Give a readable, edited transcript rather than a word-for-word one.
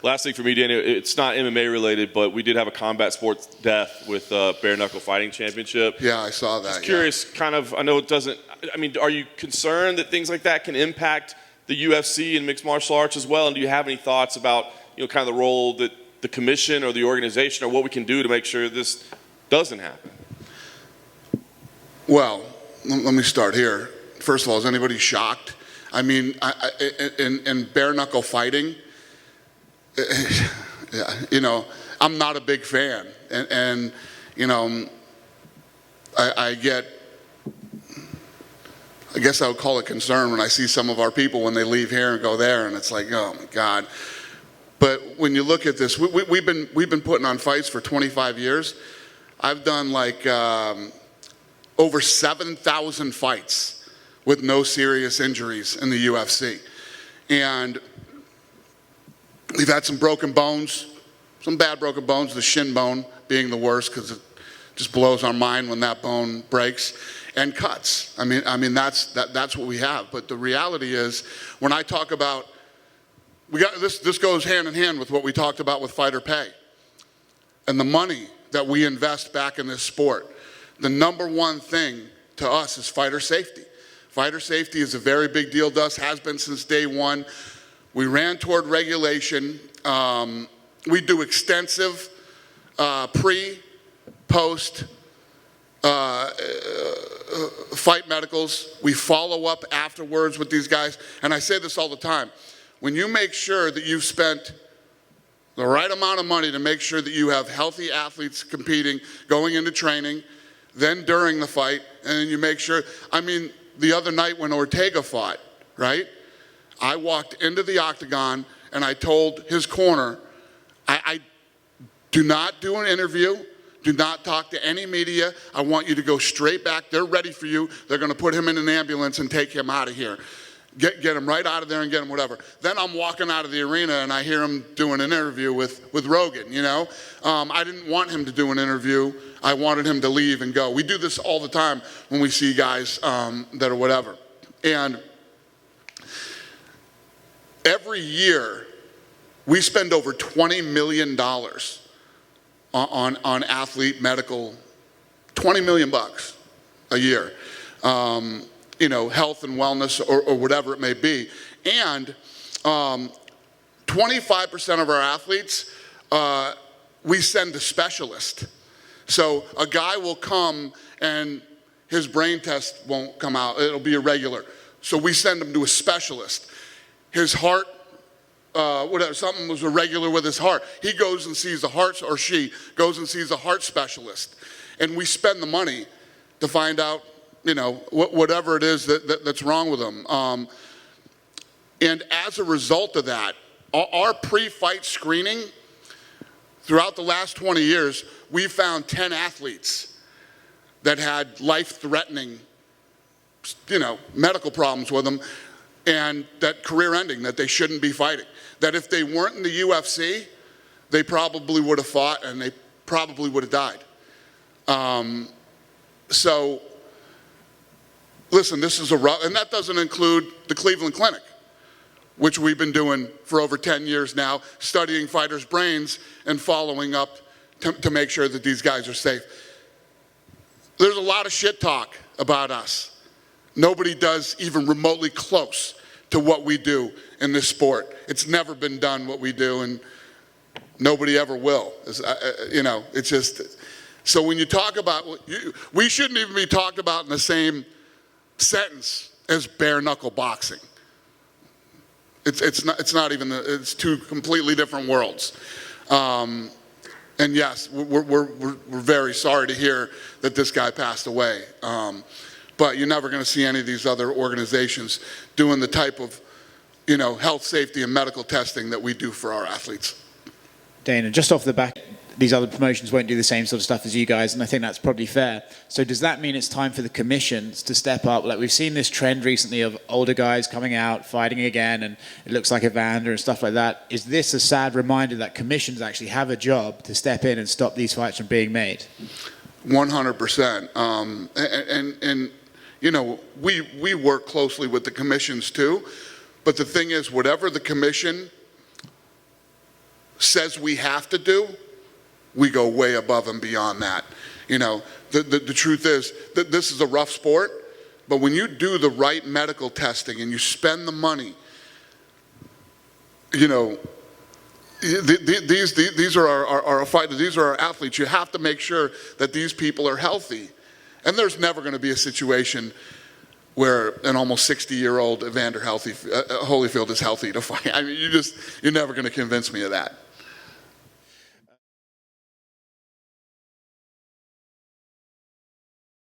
Last thing for me, Danny, it's not MMA related, but we did have a combat sports death with Bare Knuckle Fighting Championship. Yeah, I saw that. Just curious, kind of, I know it doesn't, I mean, are you concerned that things like that can impact the UFC and mixed martial arts as well? And do you have any thoughts about, kind of the role that the commission or the organization or what we can do to make sure this doesn't happen? Well, let me start here. First of all, is anybody shocked? I mean, in bare knuckle fighting, I'm not a big fan, and I guess I would call it concern when I see some of our people when they leave here and go there, and it's like, oh my God. But when you look at this, we've been putting on fights for 25 years. I've done like over 7,000 fights with no serious injuries in the UFC, and we've had some broken bones, some bad broken bones, the shin bone being the worst because it just blows our mind when that bone breaks, and cuts. I mean that's what we have. But the reality is, when I talk about, this goes hand in hand with what we talked about with fighter pay and the money that we invest back in this sport. The number one thing to us is fighter safety. Fighter safety is a very big deal to us, has been since day one. We ran toward regulation. We do extensive pre, post fight medicals. We follow up afterwards with these guys. And I say this all the time. When you make sure that you've spent the right amount of money to make sure that you have healthy athletes competing, going into training, then during the fight, and then you make sure, I mean, the other night when Ortega fought, right? I walked into the octagon and I told his corner, I do not do an interview, do not talk to any media. I want you to go straight back. They're ready for you. They're going to put him in an ambulance and take him out of here. Get him right out of there and get him whatever. Then I'm walking out of the arena and I hear him doing an interview with Rogan, I didn't want him to do an interview. I wanted him to leave and go. We do this all the time when we see guys that are whatever. And every year, we spend over $20 million on athlete medical, $20 million a year. Health and wellness or whatever it may be. And 25% of our athletes, we send to specialists. So a guy will come and his brain test won't come out. It'll be irregular. So we send him to a specialist. His heart, something was irregular with his heart. He goes and sees a heart, or she goes and sees a heart specialist. And we spend the money to find out, whatever it is that's wrong with them. And as a result of that, our pre-fight screening, throughout the last 20 years, we found 10 athletes that had life-threatening, medical problems with them, and that career-ending, that they shouldn't be fighting. That if they weren't in the UFC, they probably would have fought and they probably would have died. So, listen, this is and that doesn't include the Cleveland Clinic, which we've been doing for over 10 years now, studying fighters' brains and following up to make sure that these guys are safe. There's a lot of shit talk about us. Nobody does even remotely close to what we do in this sport. It's never been done what we do, and nobody ever will. It's just, so when you talk about, we shouldn't even be talked about in the same sentence as bare knuckle boxing. It's not even, it's two completely different worlds. And yes, we're very sorry to hear that this guy passed away. But you're never going to see any of these other organizations doing the type of, health, safety, and medical testing that we do for our athletes. Dana, just off the back, these other promotions won't do the same sort of stuff as you guys, and I think that's probably fair. So does that mean it's time for the commissions to step up? Like, we've seen this trend recently of older guys coming out, fighting again, and it looks like Evander and stuff like that. Is this a sad reminder that commissions actually have a job to step in and stop these fights from being made? 100%. We work closely with the commissions too, but the thing is, whatever the commission says we have to do, we go way above and beyond that. You know, the truth is that this is a rough sport, but when you do the right medical testing and you spend the money, you know, these are our fighters, these are our athletes. You have to make sure that these people are healthy. And there's never going to be a situation where an almost 60-year-old Evander Holyfield is healthy to fight. I mean, you're never going to convince me of that.